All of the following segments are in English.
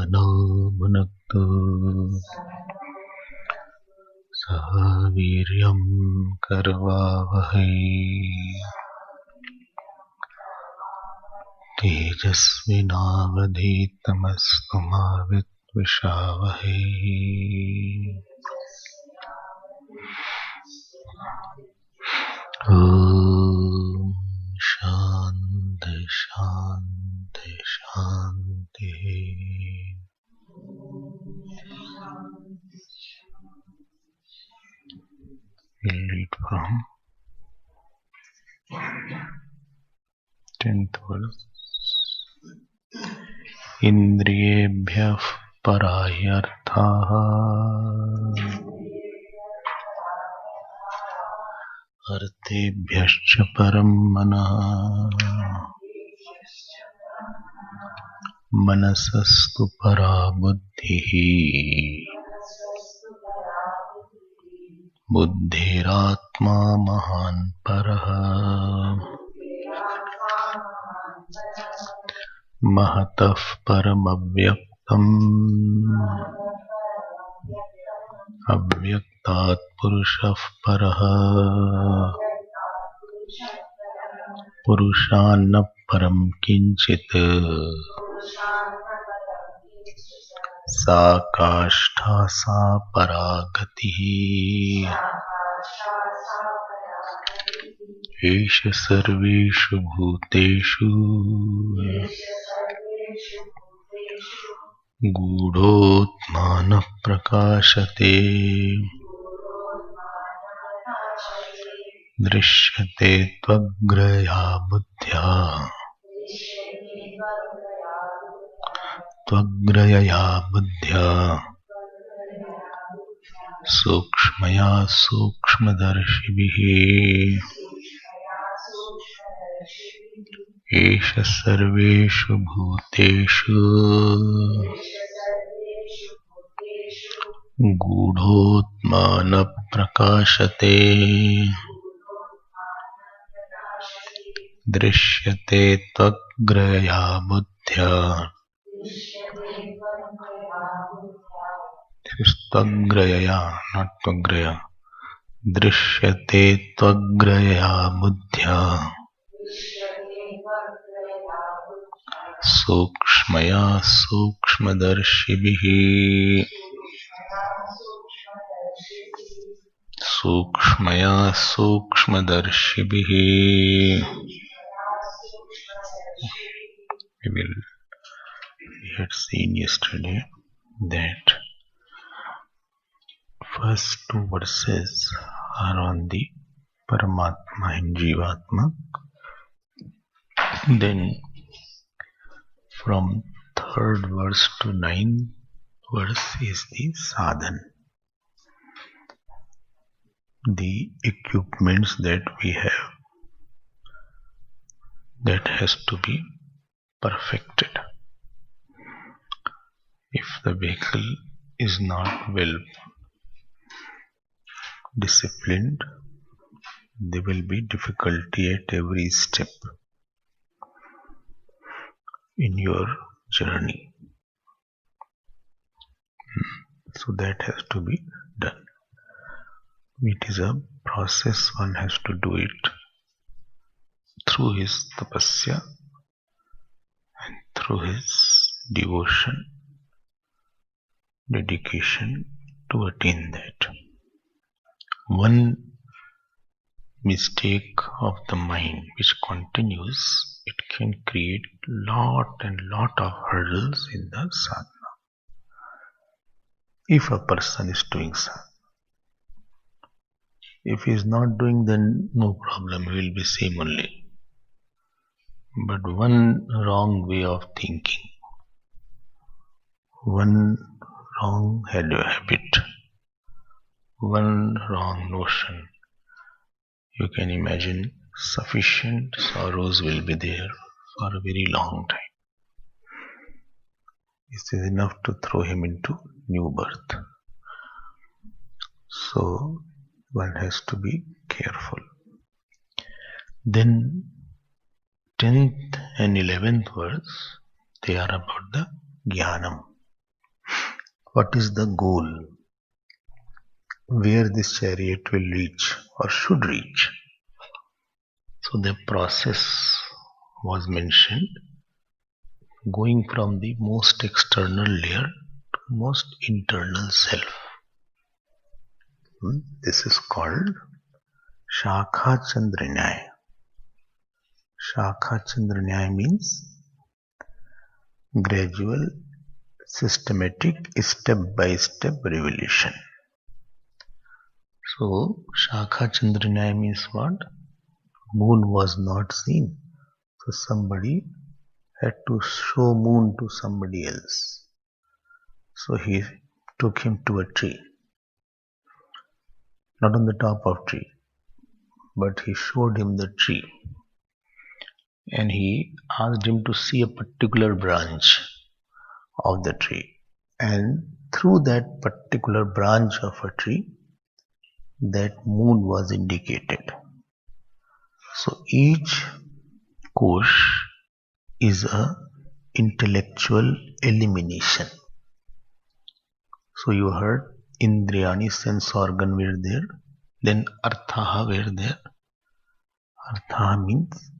सनो भुनक्तु सह वीर्यं करवावहै तेजस्विनावधीतमस्तु मा विद्विषावहै। ॐ शान्ति शान्ति शान्तिः। We'll read from 10th verse. इन्द्रियेभ्यः पराह्यर्थाः अर्थेभ्यश्च परं मनः मनसस्तु परा बुद्धिः बुद्धिरात्मा महान् परः महतः परमव्यक्तम् अव्यक्तात् पुरुषः परः पुरुषान्न परं किञ्चित् सा काष्ठा सा परा गतिः एष सर्वेषु भूतेषु गूढोत्मानः प्रकाशते दृश्यते त्वग्रया बुद्ध्या त्वग्रयया बुद्ध्या सूक्ष्मया सूक्ष्मदर्शिभिः एष सर्वेषु भूतेषु गूढोत्मानः प्रकाशते दृश्यते त्वग्रया बुद्ध्या त्वग्रयया not त्वग्रया दृश्यते त्वग्रयया बुद्ध्या सूक्ष्मया सूक्ष्मदर्शिभिः सूक्ष्मया सूक्ष्मदर्शिभिः। We had seen yesterday that first two verses are on the Paramatma and Jivatma. Then from 3rd verse to 9th verse is the sadhan, the equipments that we have that has to be perfected. If the vehicle is not well disciplined, there will be difficulty at every step in your journey. So that has to be done. It is a process, one has to do it through his tapasya and through his devotion, dedication to attain that. One mistake of the mind which continues, it can create lot of hurdles in the sadhana. If a person is doing sadhana, if he is not doing, then no problem, he will be same only. But one wrong way of thinking, one wrong habit, one wrong notion, you can imagine sufficient sorrows will be there for a very long time. This is enough to throw him into new birth. So one has to be careful. Then 10th and 11th verse, they are about the jnanam, What is the goal? Where this chariot will reach or should reach? So the process was mentioned, going from the most external layer to most internal self. This is called Shakha Chandra. Shakha Chandra means gradual, systematic, step-by-step revelation. So Shakha Chandra means what? Moon was not seen. So somebody had to show moon to somebody else. So he took him to a tree. Not on the top of tree, but he showed him the tree. And he asked him to see a particular branch of the tree. And through that particular branch of a tree, that moon was indicated. So each kosh is a intellectual elimination. So you heard Indriyani, sense organ were there, then Arthaha were there. Arthaha means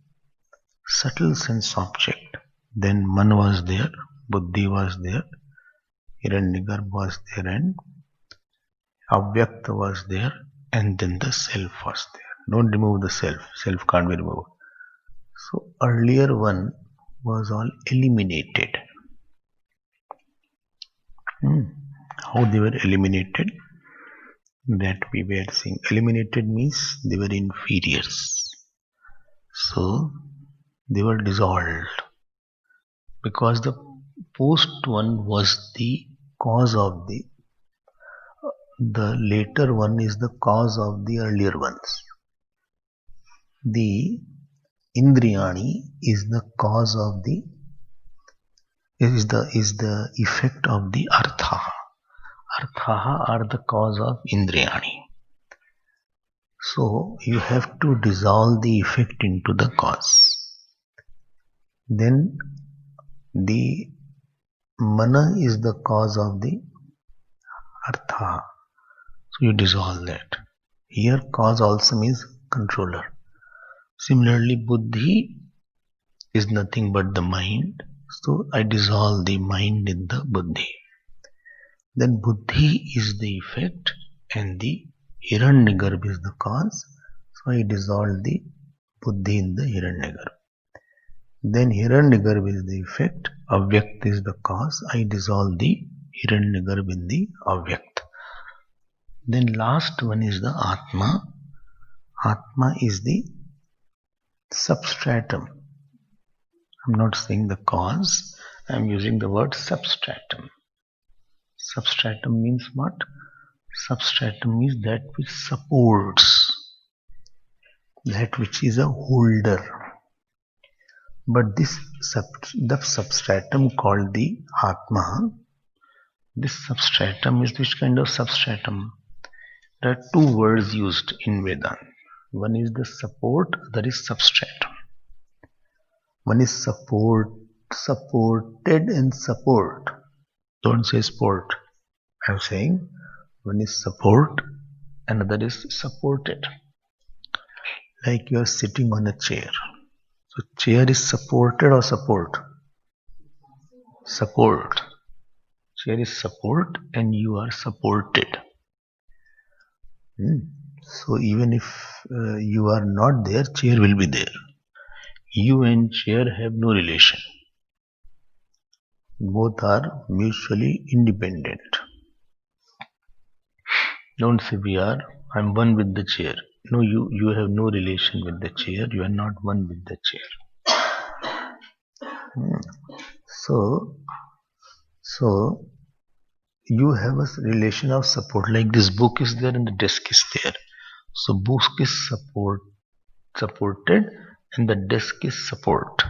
subtle sense object. Then Man was there, Buddhi was there, Hiranyagarbha was there, and Avyakta was there, and then the self was there. Don't remove the self. Self can't be removed. So earlier one was all eliminated. How they were eliminated? That we were seeing. Eliminated means they were inferiors. So they were dissolved. Because the post one was the cause of the later one is the cause of the earlier ones. The Indriyani is the cause of the is the effect of the Arthaha. Arthaha are the cause of Indriyani. So you have to dissolve the effect into the cause. Then the Mana is the cause of the Arthaha. So you dissolve that. Here cause also means controller. Similarly, Buddhi is nothing but the mind. So I dissolve the mind in the Buddhi. Then Buddhi is the effect and the Hiranyagarbha is the cause. So I dissolve the Buddhi in the Hiranyagarbha. Then Hiranyagarbha is the effect, Avyakta is the cause. I dissolve the Hiranyagarbha in the Avyakta. Then last one is the Atma. Atma is the substratum. I'm not saying the cause, I'm using the word substratum. Substratum means what? Substratum means that which supports, that which is a holder. But the substratum called the Atma, this substratum is which kind of substratum? There are two words used in Vedanta. One is the support, other is substratum. One is supported and support. Don't say sport. I'm saying one is support, another is supported. Like you are sitting on a chair. So chair is supported or support? Support. Chair is support and you are supported. So even if you are not there, chair will be there. You and chair have no relation. Both are mutually independent. Don't say I'm one with the chair. No, you have no relation with the chair. You are not one with the chair. So you have a relation of support. Like this book is there and the desk is there. So book is supported and the desk is support.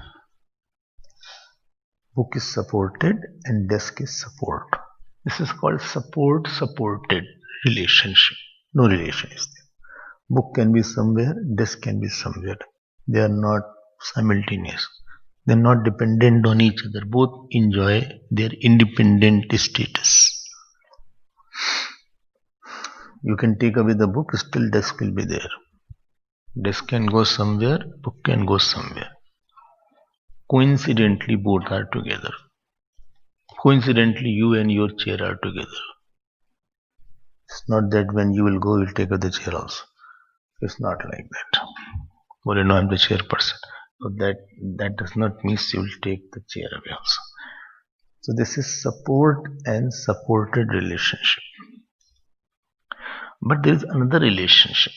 Book is supported and desk is support. This is called support-supported relationship. No relation is there. Book can be somewhere, desk can be somewhere. They are not simultaneous. They are not dependent on each other. Both enjoy their independent status. You can take away the book, still desk will be there. Desk can go somewhere, book can go somewhere. Coincidentally, both are together. Coincidentally, you and your chair are together. It's not that when you will go, you'll take away the chair also. It's not like that. Well, no, I'm the chairperson. So that does not mean you will take the chair away also. So this is support and supported relationship. But there is another relationship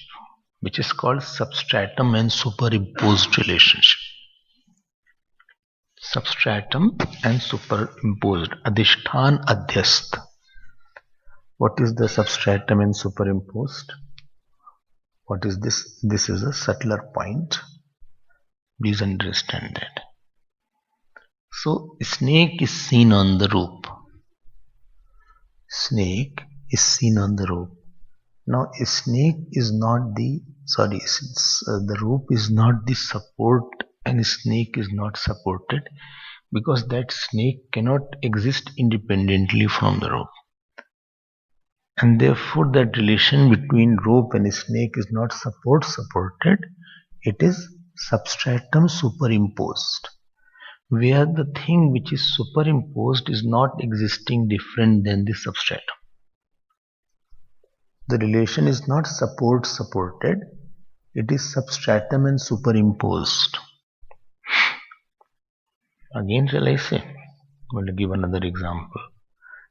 which is called substratum and superimposed relationship. Substratum and superimposed. Adhishthan adhyast. What is the substratum and superimposed? What is this? This is a subtler point. Please understand that. So snake is seen on the rope. Snake is seen on the rope. Now a snake is not the rope is not the support, and a snake is not supported because that snake cannot exist independently from the rope. And therefore that relation between rope and snake is not supported, it is substratum superimposed, where the thing which is superimposed is not existing different than the substratum. The relation is not supported, it is substratum and superimposed. Again, shall I say? I will give another example.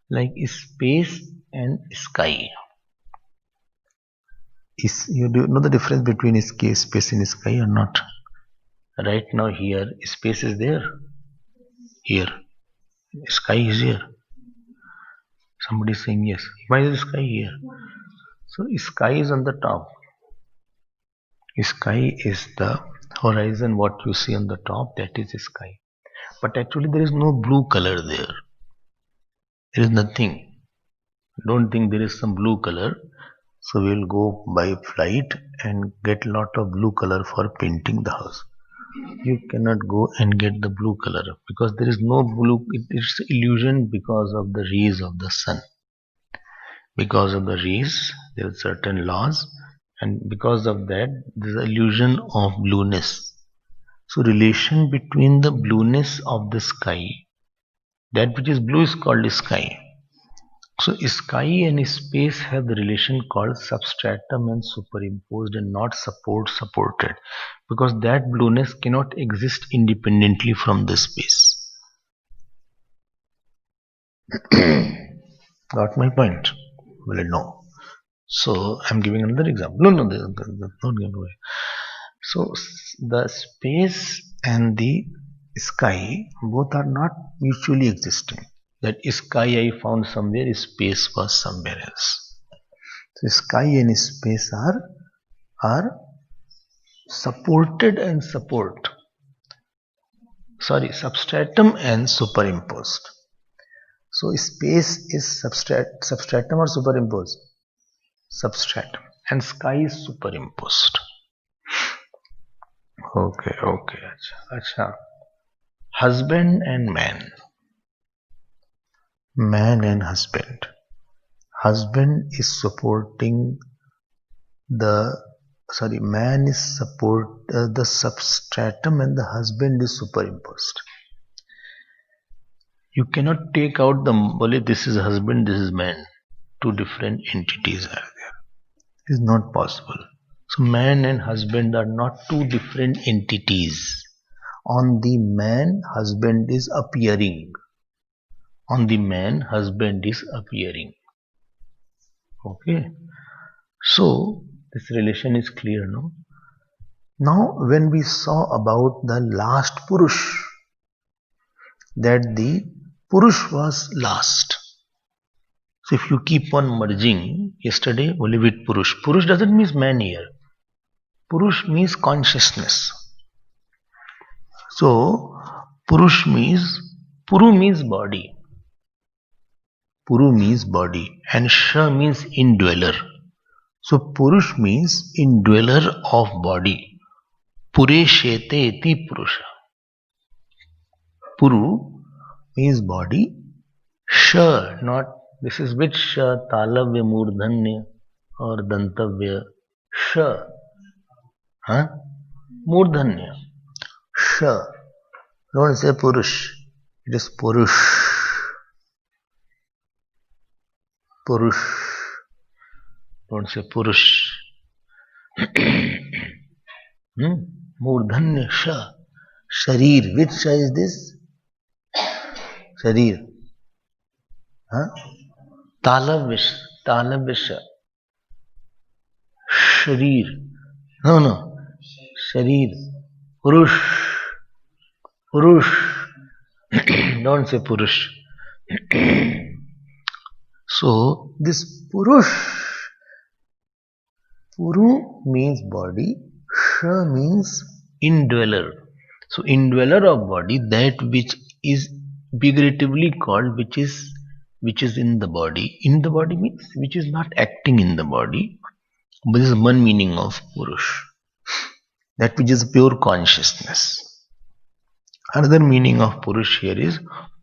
Like space and sky. You do know the difference between space and sky or not? Right now here, space is there. Here, sky is here. Somebody is saying yes. Why is the sky here? So sky is on the top. Sky is the horizon, what you see on the top, that is sky. But actually there is no blue color there. There is nothing. Don't think there is some blue color. So we will go by flight and get lot of blue color for painting the house. You cannot go and get the blue color because there is no blue. It's illusion because of the rays of the sun. Because of the rays, there are certain laws, and because of that, there is illusion of blueness. So relation between the blueness of the sky, that which is blue is called sky. So sky and space have the relation called substratum and superimposed and not supported, because that blueness cannot exist independently from the space. Got my point? Well, no. So I'm giving another example. No, that's not going away. So the space and the sky both are not mutually existing. That sky I found somewhere, space was somewhere else. So sky and space are supported and substratum and superimposed. So space is substratum or superimposed? Substratum, and sky is superimposed. Okay. Acha. Husband and man. Man and husband. Husband is supporting man is the substratum and the husband is superimposed. You cannot take out this is husband, this is man. Two different entities are there. It is not possible. So man and husband are not two different entities. On the man, husband is appearing. On the man, husband is appearing. Okay. So this relation is clear, no? Now when we saw about the last Purush, that the Purush was last. So if you keep on merging, yesterday only with Purush. Purush doesn't mean man here. Purush means consciousness. So Purush means, Puru means body. Puru means body and Sha means indweller. So Purush means indweller of body. Pure shete iti Purusha. Puru means body. Sha, not, this is which Sha, Talavya Murdhanya और दंतव्य श, हाँ, मूर्धन्य श. Don't say purush. It is purush. Purush. Don't say purush. Murdhanya sha. Sharir. Which sha is this? Sharir. Huh? Talavya. Talavya sha. Sharir. No. Sharir. Purush. Purush. Don't say purush. So, this purush, puru means body, sha means indweller. So, indweller of body, that which is figuratively called, which is in the body. In the body means which is not acting in the body. But this is one meaning of purush. That which is pure consciousness. Another meaning of purush here is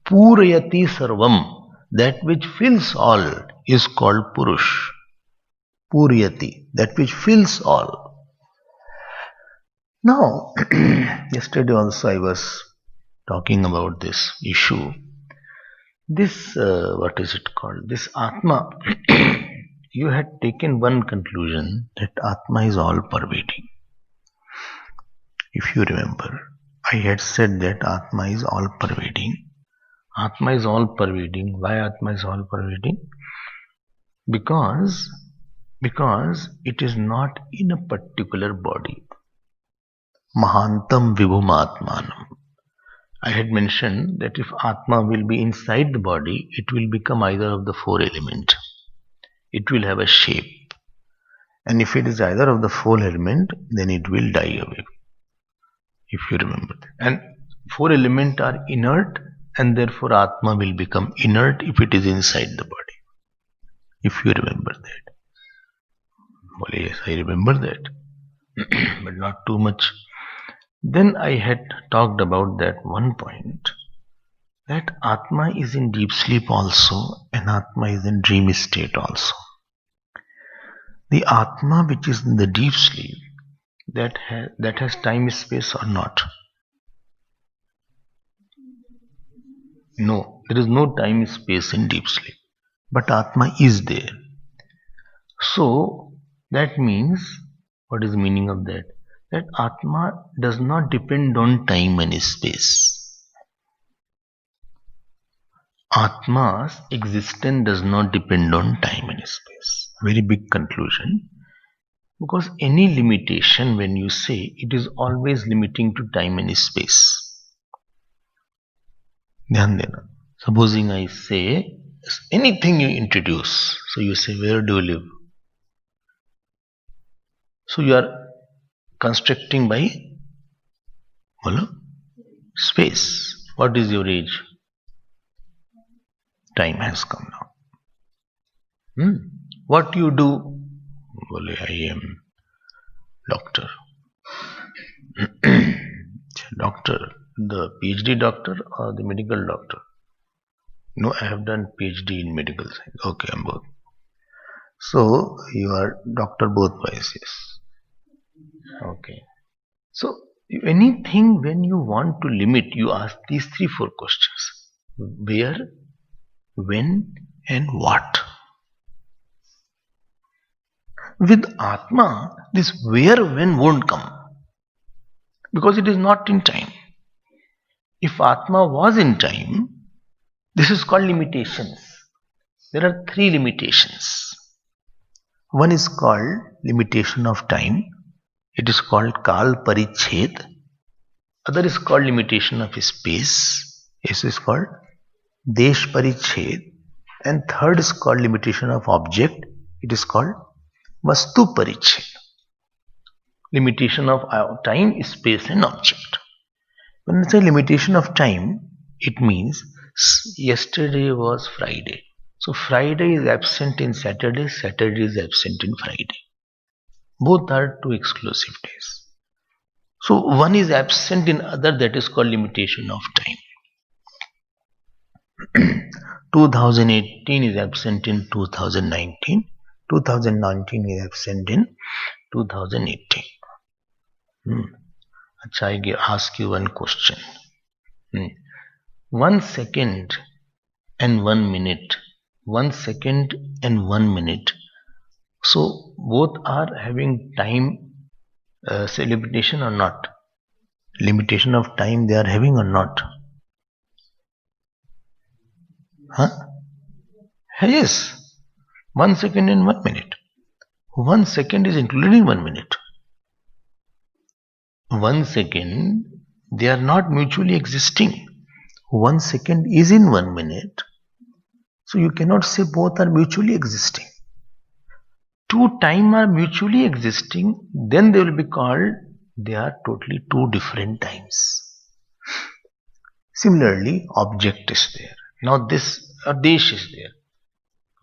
purayati sarvam. That which fills all is called purush. Purayati, that which fills all. Now, yesterday also I was talking about this issue. This, what is it called? This Atma, you had taken one conclusion that Atma is all pervading. If you remember, I had said that Atma is all pervading. Atma is all pervading. Why Atma is all pervading? Because it is not in a particular body. Mahantam vibhum atmanam. I had mentioned that if Atma will be inside the body, it will become either of the four elements. It will have a shape. And if it is either of the four elements, then it will die away. If you remember that. And four elements are inert, and therefore Atma will become inert if it is inside the body. If you remember that. Well, yes, I remember that. But not too much. Then I had talked about that one point, that Atma is in deep sleep also, and Atma is in dream state also. The Atma which is in the deep sleep, that has time space or not? No, there is no time space in deep sleep. But Atma is there. So, that means, what is the meaning of that? That Atma does not depend on time and space. Atma's existence does not depend on time and space. Very big conclusion. Because any limitation, when you say, it is always limiting to time and space. Dhyan dena. Supposing I say, anything you introduce, so you say, where do you live? So you are constructing by space. What is your age? Time has come now. What you do? I am doctor. Doctor, the PhD doctor or the medical doctor? No, I have done PhD in medical science. Okay, I'm both. So you are doctor both ways, yes. Okay. So anything when you want to limit, you ask these 3-4 questions. Where, when, and what. With Atma, this where, when won't come. Because it is not in time. If Atma was in time, this is called limitations. There are 3 limitations. One is called limitation of time. It is called Kal Pariched. Other is called limitation of space. This is called Desh Pariched. And third is called limitation of object. It is called Vastu Pariched. Limitation of time, space and object. When I say limitation of time, it means yesterday was Friday. So Friday is absent in Saturday, Saturday is absent in Friday. Both are 2 exclusive days. So one is absent in other, that is called limitation of time. 2018 is absent in 2019. 2019 is absent in 2018. I ask you one question. 1 second and 1 minute. 1 second and 1 minute. So both are having time limitation or not? Limitation of time they are having or not? Yes. 1 second and 1 minute. 1 second is included in 1 minute. 1 second, they are not mutually existing. 1 second is in 1 minute. So you cannot say both are mutually existing. Two time are mutually existing, then they will be called, they are totally two different times. Similarly, object is there. Now this dish is there.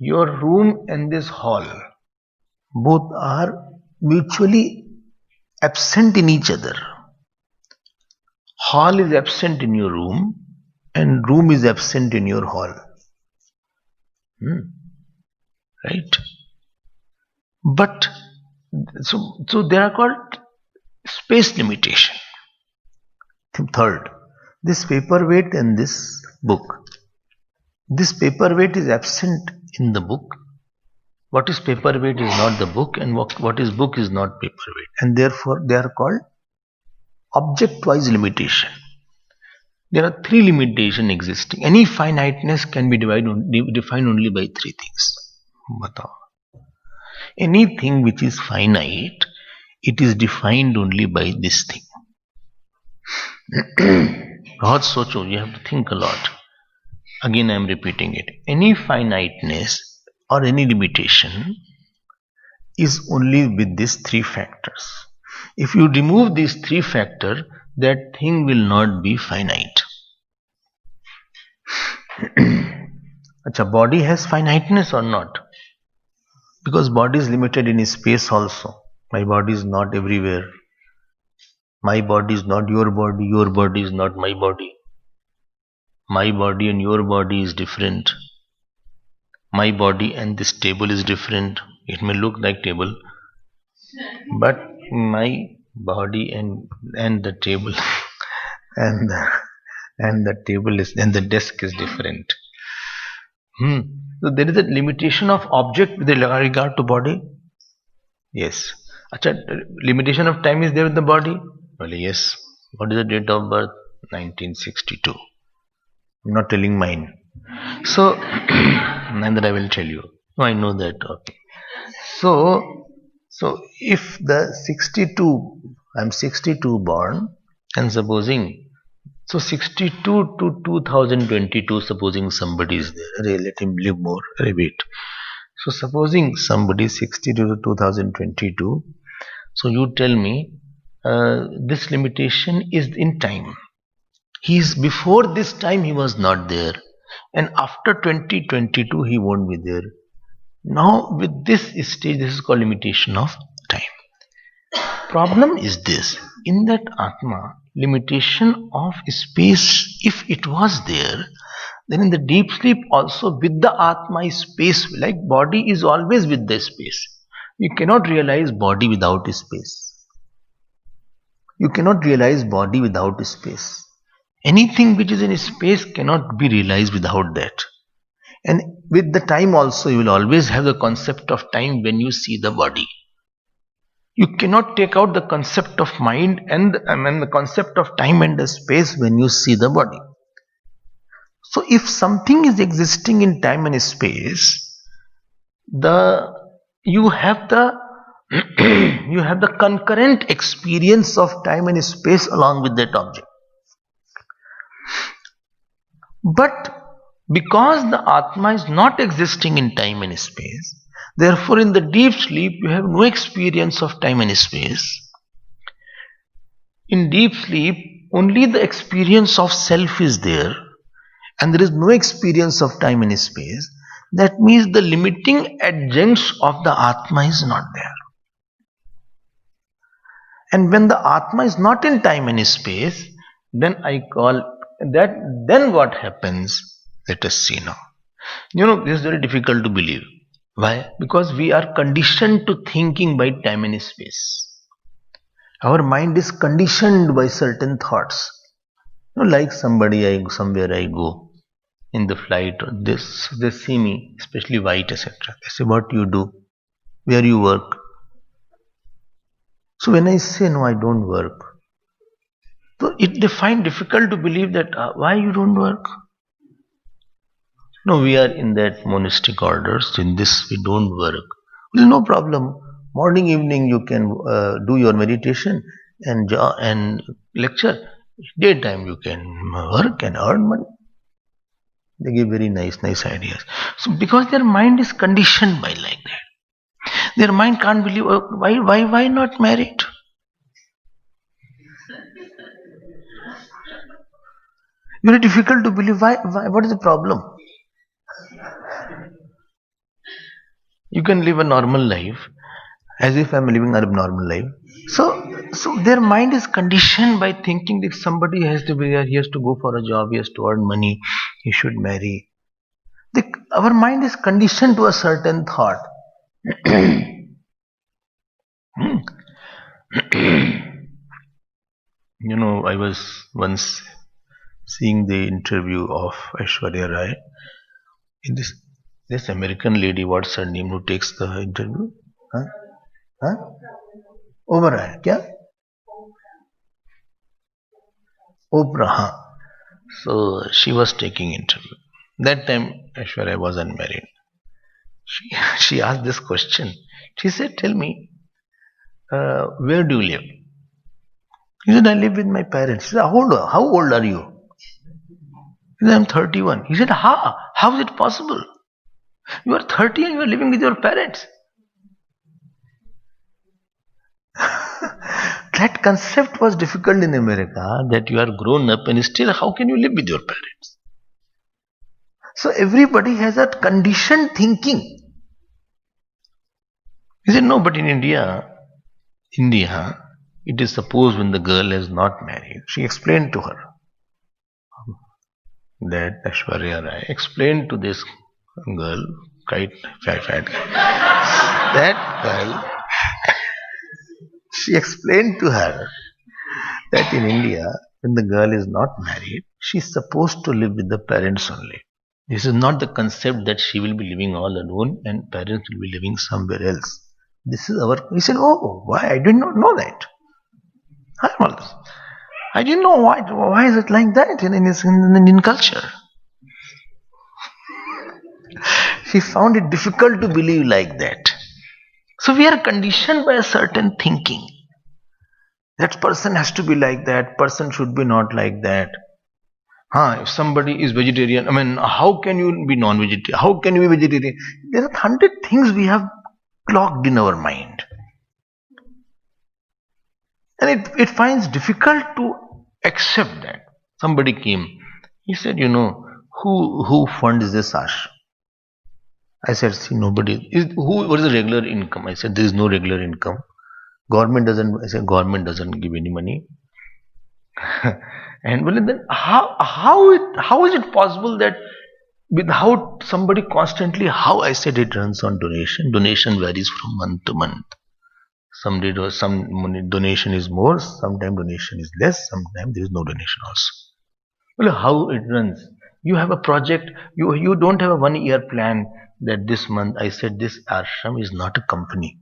Your room and this hall, both are mutually absent in each other. Hall is absent in your room and room is absent in your hall. Right? But so they are called space limitation. Third, this paperweight and this book. This paperweight is absent in the book. What is paperweight is not the book, and what is book is not paperweight, and therefore they are called object-wise limitation. There are three limitations existing. Any finiteness can be defined only by three things. Anything which is finite, it is defined only by this thing. You have to think a lot. Again, I am repeating it. Any finiteness or any limitation is only with these three factors. If you remove these three factors, that thing will not be finite. Body has finiteness or not? Because body is limited in space also. My body is not everywhere. My body is not your body is not my body. My body and your body is different. My body and this table is different. It may look like table, but my body and the table and the table is and the desk is different. So there is a limitation of object with regard to body. Yes. Limitation of time is there with the body. Well, yes. What is the date of birth? 1962. I'm not telling mine. So neither I will tell you. No, I know that. Okay. So if the 62, I'm 62 born, and supposing, so 62 to 2022, supposing somebody is there, let him live more, wait. So supposing somebody 62 to 2022, so you tell me this limitation is in time. Before this time he was not there, and after 2022 he won't be there. Now with this stage, this is called limitation of time. Problem is this: in that Atma, limitation of space, if it was there, then in the deep sleep also with the Atma is space, like body is always with the space. You cannot realize body without space. You cannot realize body without space. Anything which is in space cannot be realized without that. And with the time also, you will always have the concept of time when you see the body. You cannot take out the concept of mind and the concept of time and the space when you see the body. So if something is existing in time and space, you have the concurrent experience of time and space along with that object. But because the Atma is not existing in time and space, therefore in the deep sleep you have no experience of time and space. In deep sleep only the experience of self is there, and there is no experience of time and space. That means the limiting adjuncts of the Atma is not there. And when the Atma is not in time and space, then I call that, then what happens? Let us see now. This is very difficult to believe. Why? Because we are conditioned to thinking by time and space. Our mind is conditioned by certain thoughts. Like somewhere I go in the flight, or this they see me, especially white, etc. They say, "What you do? Where you work?" So when I say no, I don't work. So they find difficult to believe that why you don't work. No, we are in that monastic orders. In this, we don't work. Well, no problem. Morning, evening, you can do your meditation and lecture. Daytime, you can work and earn money. They give very nice ideas. So because their mind is conditioned by like that, their mind can't believe why not married. Very difficult to believe. Why? What is the problem? You can live a normal life as if I'm living a normal life. So their mind is conditioned by thinking if somebody has to be here, he has to go for a job, he has to earn money, he should marry. Our mind is conditioned to a certain thought. I was once seeing the interview of Aishwarya Rai. In this American lady, what's her name, who takes the interview? Huh? Huh? Oberoi, क्या? Oprah. Huh? So she was taking interview. That time Aishwarya was unmarried. She, she asked this question. She said, "Tell me, where do you live?" He said, "I live with my parents." She said, How old are you?" He said, "I'm 31." He said, how is it possible? You are 30 and you are living with your parents. That concept was difficult in America, that you are grown up and still how can you live with your parents? So everybody has that conditioned thinking. He said, "No, but in India, it is supposed when the girl is not married." She explained to her that Aishwarya Rai explained to this girl, quite fat girl, that girl, she explained to her that in India, when the girl is not married, she is supposed to live with the parents only. This is not the concept that she will be living all alone and parents will be living somewhere else. This is our. He said, "Oh, why? I did not know that. I didn't know why. Why is it like that in Indian culture?" She found it difficult to believe like that. So we are conditioned by a certain thinking. That person has to be like that. Person should be not like that. If somebody is vegetarian, I mean, how can you be non-vegetarian? How can you be vegetarian? There are 100 things we have clogged in our mind. And it finds difficult to accept that. Somebody came. He said, who funds this ashram? I said, "See, nobody. What is the regular income?" I said, "There is no regular income. Government doesn't." I said, "Government doesn't give any money." And well, then how is it possible that without somebody constantly, how? I said, "It runs on donation. Donation varies from month to month. Some donation is more, sometimes donation is less, sometimes there is no donation also." Well, how it runs? You have a project, you don't have a 1 year plan that this month. I said, "This ashram is not a company.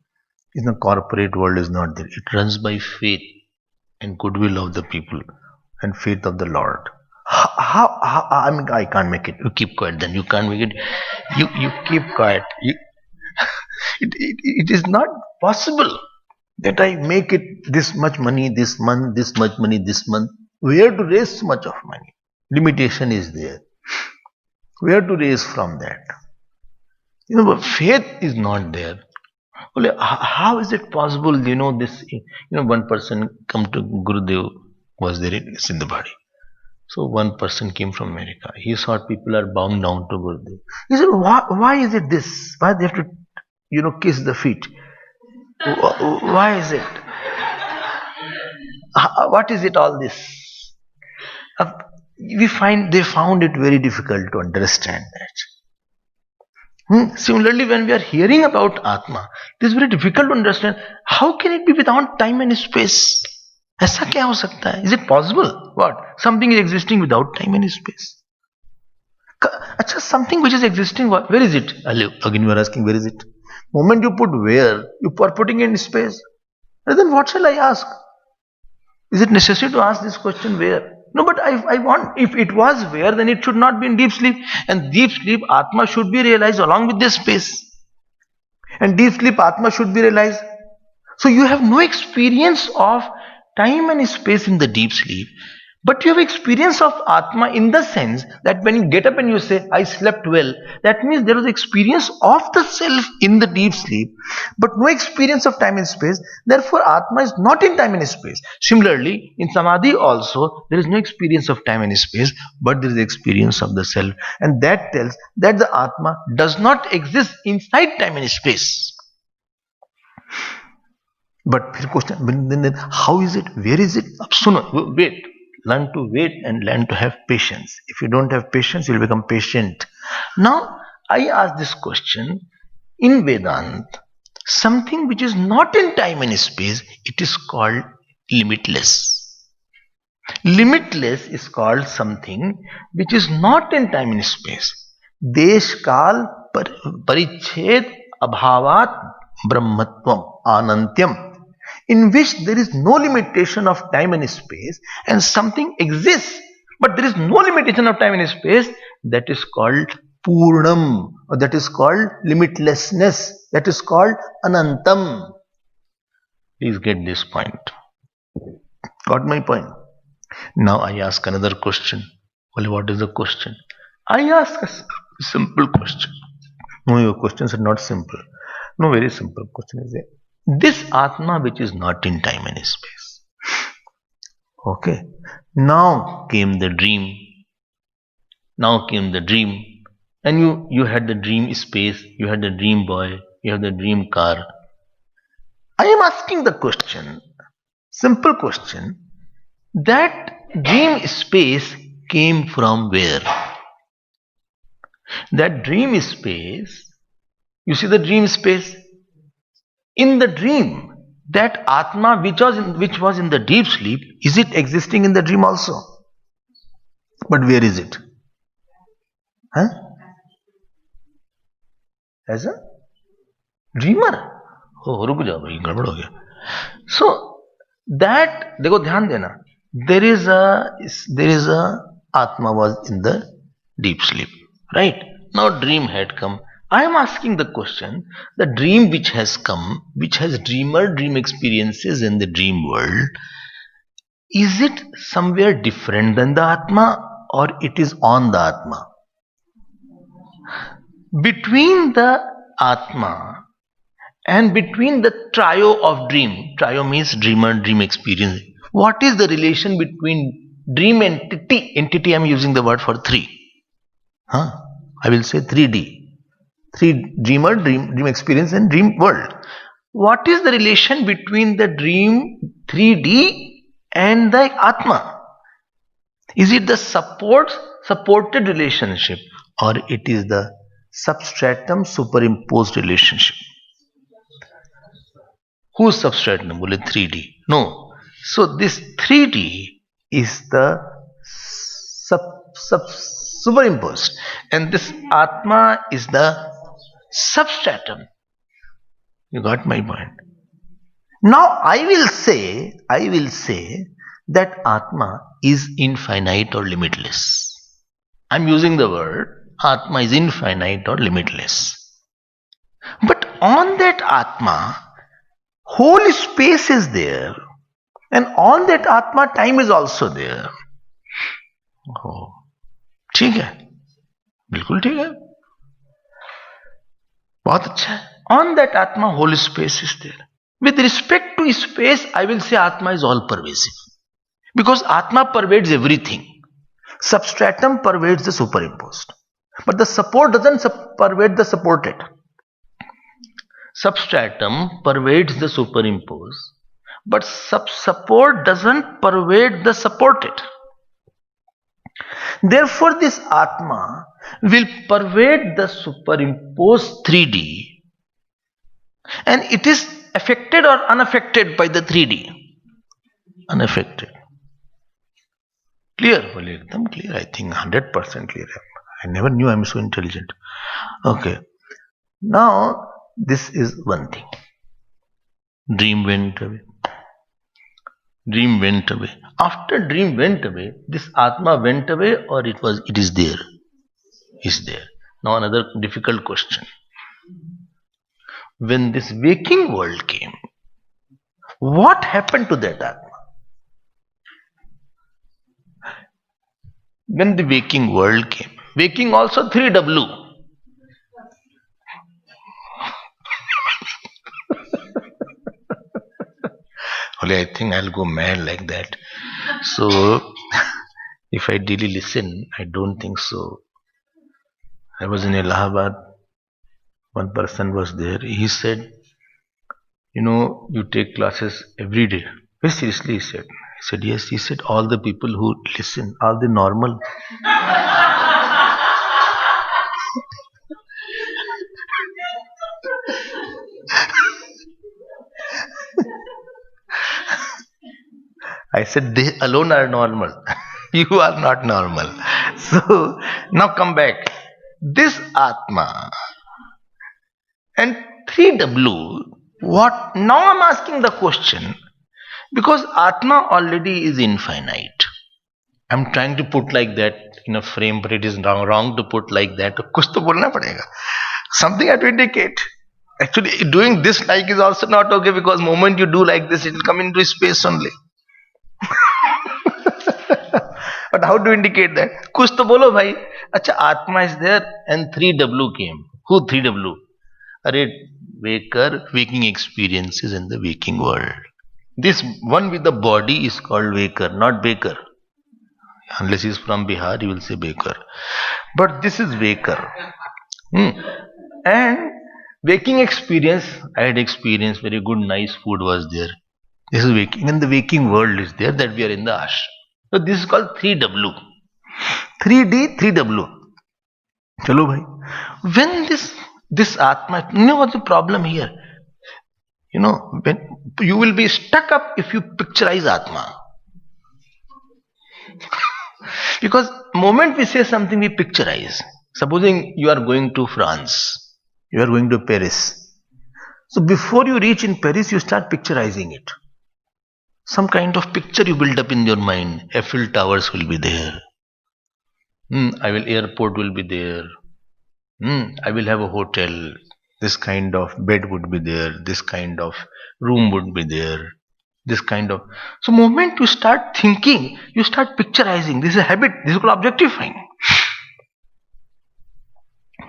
In the corporate world is not there. It runs by faith and goodwill of the people and faith of the Lord." I mean, I can't make it. You keep quiet. Then you can't make it. You keep quiet. It is not possible that I make it this much money this month, this much money this month. Where to raise so much of money? Limitation is there. Where to raise from that? But faith is not there. Well, how is it possible? This. One person come to Gurudev, was there in Sindhbadi. So one person came from America. He saw people are bowing down to Gurudev. He said, "Why is it this? Why they have to, kiss the feet? Why is it? What is it? All this?" Uh, they found it very difficult to understand that. Similarly, when we are hearing about Atma, it is very difficult to understand how can it be without time and space. ऐसा क्या हो सकता है? Is it possible? What? Something is existing without time and space. अच्छा, something which is existing, where is it? Again, you are asking, where is it? Moment you put where, you are putting in space. Then what shall I ask? Is it necessary to ask this question where? No, but I want, if it was where, then it should not be in deep sleep. And deep sleep, Atma should be realized along with this space. And deep sleep, Atma should be realized. So you have no experience of time and space in the deep sleep, but you have experience of Atma in the sense that when you get up and you say, I slept well, that means there was experience of the self in the deep sleep, but no experience of time and space. Therefore, Atma is not in time and space. Similarly, in Samadhi also, there is no experience of time and space, but there is experience of the self. And that tells that the Atma does not exist inside time and space. But question, then how is it? Where is it? Wait. Learn to wait and learn to have patience. If you don't have patience, you will become patient. Now, I ask this question. In Vedanta, something which is not in time and space, it is called limitless. Limitless is called something which is not in time and space. Desh kal pariched abhavat brahmatvam anantyam, in which there is no limitation of time and space, and something exists, but there is no limitation of time and space, that is called Purnam, or that is called limitlessness, that is called Anantam. Please get this point. Got my point? Now I ask another question. Well, what is the question? I ask a simple question. No, your questions are not simple. No, very simple question is there. This Atma which is not in time and space. Okay. Now came the dream. Now came the dream. And you had the dream space, you had the dream boy, you have the dream car. I am asking the question, simple question, that dream space came from where? That dream space, you see the dream space? In the dream, that Atma which was in the deep sleep, is it existing in the dream also? But where is it? Huh? As a dreamer? Oh, रुक जाओ भाई, गड़बड़ हो गया. So that, देखो ध्यान देना, there is a Atma was in the deep sleep, right? Now dream had come. I am asking the question, the dream which has come, which has dream experiences in the dream world, is it somewhere different than the Atma, or it is on the Atma? Between the Atma and between the trio of dream, trio means dreamer, dream experience, what is the relation between dream entity? Entity, I am using the word for three. I will say 3D. Three dreamer, dream experience, and dream world. What is the relation between the dream 3D and the Atma? Is it the supported relationship, or it is the substratum superimposed relationship? Whose substratum? Bole 3D. No. So this 3D is the superimposed, and this Atma is the substratum. You got my point? Now I will say that Atma is infinite or limitless. I am using the word Atma is infinite or limitless. But on that Atma, whole space is there, and on that Atma, time is also there. Oh, ठीक है, बिल्कुल ठीक है, बहुत अच्छा है. On that Atma, whole space is there. With respect to space, I will say Atma is all pervasive, because Atma pervades everything. Substratum pervades the superimposed, but the support doesn't pervade the supported. Substratum pervades the superimposed, but support doesn't pervade the supported. Therefore, this Atma will pervade the superimposed 3D, and it is affected or unaffected by the 3D? Unaffected. Clear? Well, ekdam clear. I think 100% clear. I never knew I'm so intelligent. Okay. Now, this is one thing. Dream went away. Dream went away. After dream went away, this Atma went away, or it is there? Is there. Now another difficult question. When this waking world came, what happened to that Atma? When the waking world came, waking also 3W. Only I think I'll go mad like that. So, if I daily listen, I don't think so. I was in Allahabad. One person was there. He said, you take classes every day. Very seriously, he said. I said, yes. He said, all the people who listen, are they normal? I said, they alone are normal. You are not normal. So, now come back. This Atma and 3W, what? Now I'm asking the question, because Atma already is infinite. I'm trying to put like that in a frame, but it is wrong to put like that. Kuch to bolna padega. Something I have to indicate. Actually, doing this like is also not okay, because moment you do like this, it will come into space only. But how to indicate that? Kuch to bolo bhai. Acha, Atma is there and 3W came. Who 3W? Waking experiences in the waking world. This one with the body is called waker, not baker. Unless he is from Bihar, he will say baker. But this is waker. And waking experience, I had experience, very good, nice food was there. This is waking, and the waking world is there, that we are in the ashram. So this is called 3W. 3D, 3W. Chalo bhai. When this Atma, what's the problem here? When you will be stuck up if you picturize Atma. Because moment we say something, we picturize. Supposing you are going to France, you are going to Paris. So before you reach in Paris, you start picturizing it. Some kind of picture you build up in your mind. Eiffel Towers will be there. Airport will be there. I will have a hotel. This kind of bed would be there. This kind of room would be there. This kind of. So moment you start thinking, you start picturizing. This is a habit. This is called objectifying.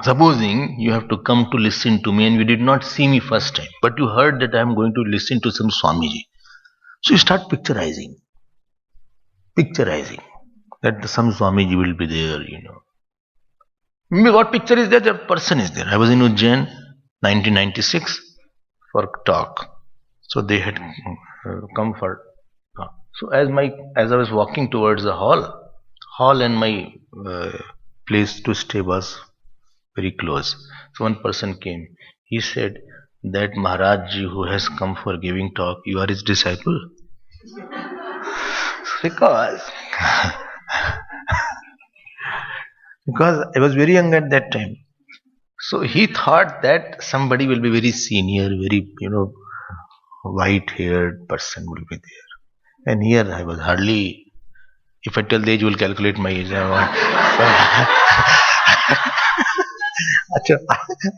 Supposing you have to come to listen to me and you did not see me first time, but you heard that I am going to listen to some Swamiji. So you start picturizing. Picturizing. That some Swamiji will be there, Maybe what picture is there? The person is there. I was in Ujjain, 1996, for talk. So they had come for talk. So as I was walking towards the hall and my place to stay was very close. So one person came. He said, that Maharaj Ji who has come for giving talk, you are his disciple? Because I was very young at that time. So he thought that somebody will be very senior, very, white-haired person will be there. And here I was hardly, if I tell the age, you will calculate my age.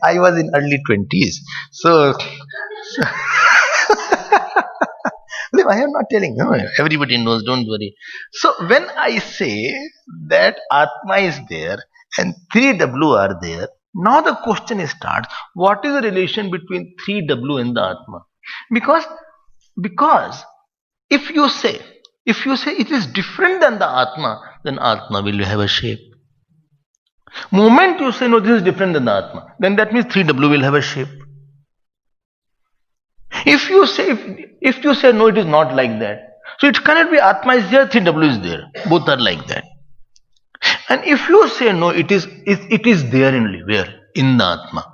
I was in early 20s. So I am not telling. No, everybody knows, don't worry. So when I say that Atma is there and 3W are there, now the question starts, what is the relation between 3W and the Atma? Because if you say it is different than the Atma, then Atma will have a shape. Moment you say no, this is different than the Atma, then that means 3W will have a shape. If you say no, it is not like that. So it cannot be Atma is there, 3W is there. Both are like that. And if you say no, it is there only. Where? In the Atma.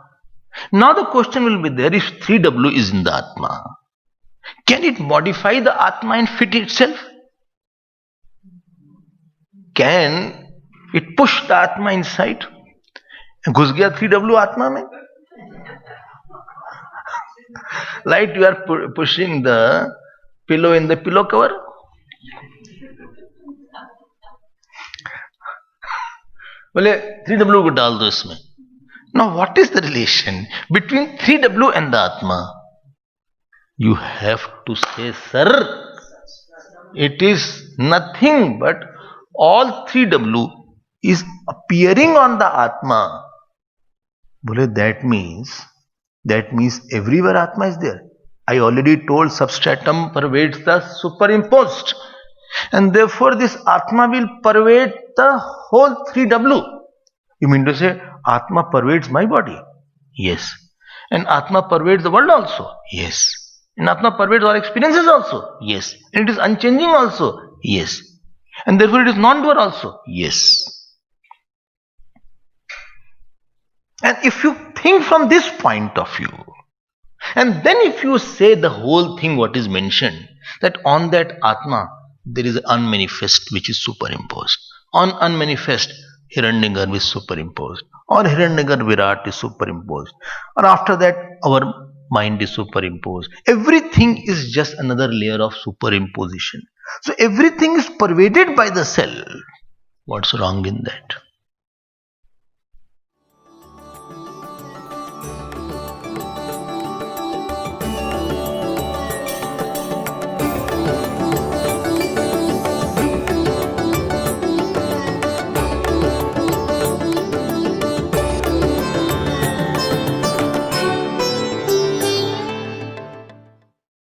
Now the question will be there, if 3W is in the Atma, can it modify the Atma and fit itself? Can it push the Atma inside? घुस गया 3W Atma में? Like you are pushing the pillow in the pillow cover. बोले 3W को डाल दो इसमें. Now what is the relation between 3W and the Atma? You have to say, sir, it is nothing but all 3W is appearing on the Atma. Bole, that means everywhere Atma is there. I already told substratum pervades the superimposed, and therefore this Atma will pervade the whole 3W. You mean to say Atma pervades my body? Yes. And Atma pervades the world also? Yes. And Atma pervades our experiences also? Yes. And it is unchanging also? Yes. And therefore it is non-doer also? Yes. And if you think from this point of view, and then if you say the whole thing what is mentioned, that on that Atma there is unmanifest which is superimposed. On unmanifest, Hiranyagarbha is superimposed, or Hiranyagarba Virat is superimposed, or after that our mind is superimposed. Everything is just another layer of superimposition. So everything is pervaded by the self. What's wrong in that?